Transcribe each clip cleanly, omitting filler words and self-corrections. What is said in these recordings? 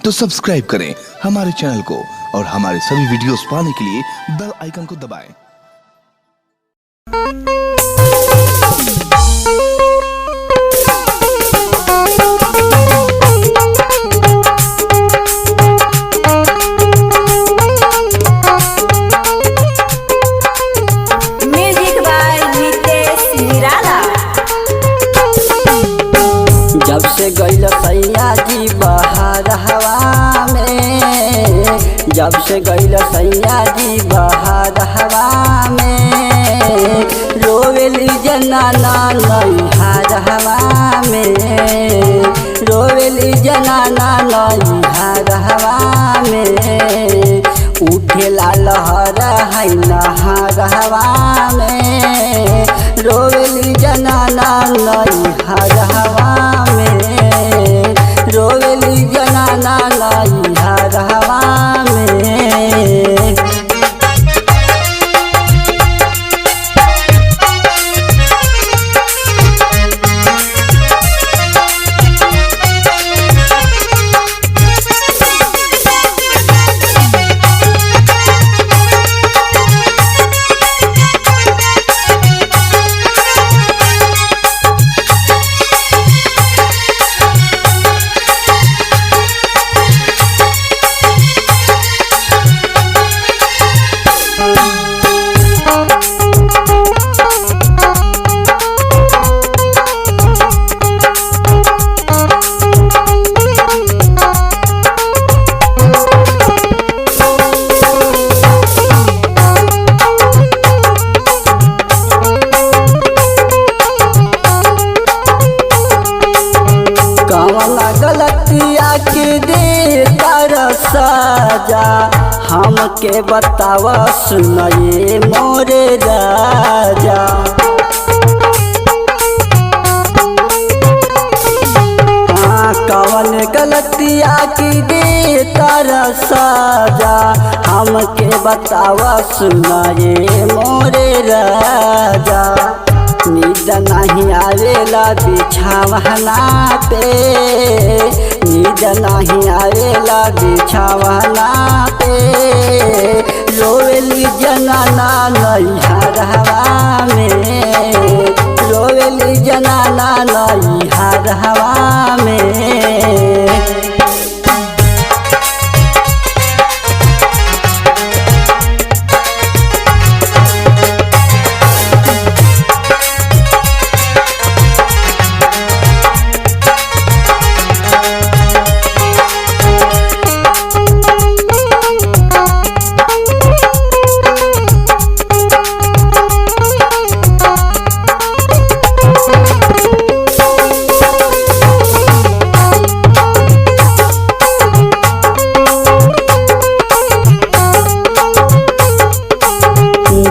तो सब्सक्राइब करें हमारे चैनल को और हमारे सभी वीडियोस पाने के लिए बेल आइकन को दबाएं। जब से गइल सैया जी बहार हवा में, जब से गइल सैया जी बहार हवा में, रोवेली जनाना नैहार हवा में, रोवेली जनाना नैहार हवा में, उठेला लहर है नहार हवा में, रोवेली जनाना नैहार हवा में, रोवेली जनाना नैहार हवा में। कवना गलतिया के दे तर सजा, हमके बताव सुनये मोरे राजा। कवन गलतिया की दे तर सजा, हमके बताव सुनये मोरे राजा। नींद नहीं आवेला बिछावना पे, नींद नहीं आवेला बिछावना पे, रोवेली जनाना नैहार हवा में, रोवेली जनाना नैहार हवा में।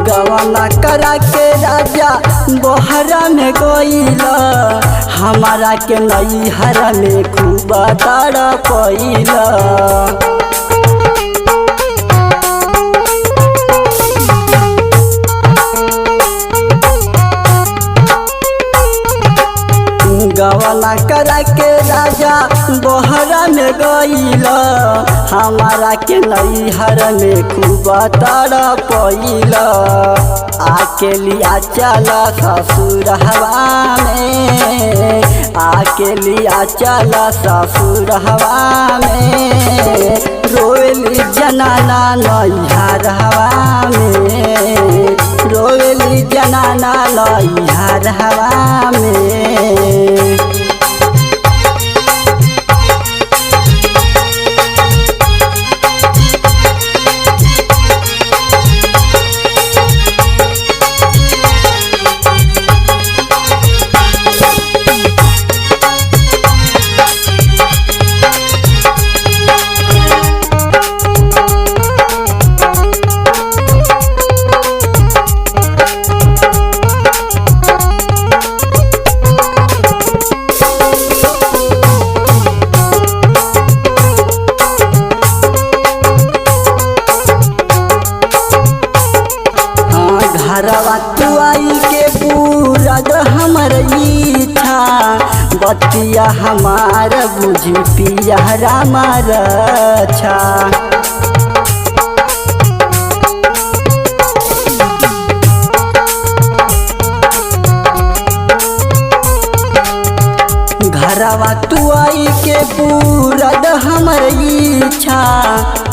गवाना करा के राजा बोहरा में गइल, हमारा के नैहर में खूब तड़पइल। गवाना करा के राजा बोहरा में गइल, हमारा के नैहर में खूब तड़पइल। आके लिया चल ससुर हवा में, आके लिया चल ससुर हवा में, रोवेली जनाना नैहार हवा में, रोवेली जनाना नैहार हवा में। बतिया हमार बुझी पिया रामा रक्षा। घरवा तू आई के पूरद हमर इच्छा,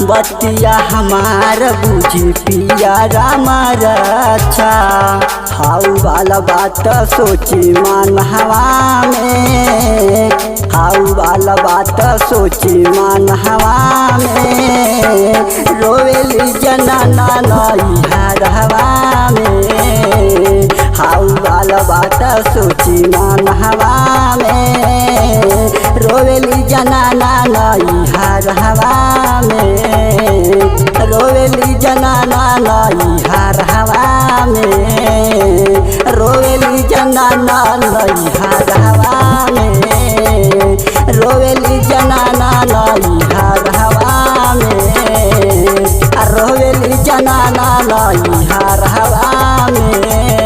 बतिया हमार बुझी पिया रामा रक्षा। हाउ वाला बात सोची मन हवा में, हाउ वाला बात सोची मन हवा में, रोवेली जनाना नैहर हवा में। हाउ वाला बात सोची मन हवा में, रोवेली जनाना नैहर हवा में, रोवेली जनाना नैहर हवा में, रोवेली जनाना नैहर हवा में, रोवेली जनाना नैहर हवा में, रोवेली जनाना नैहर हवा में।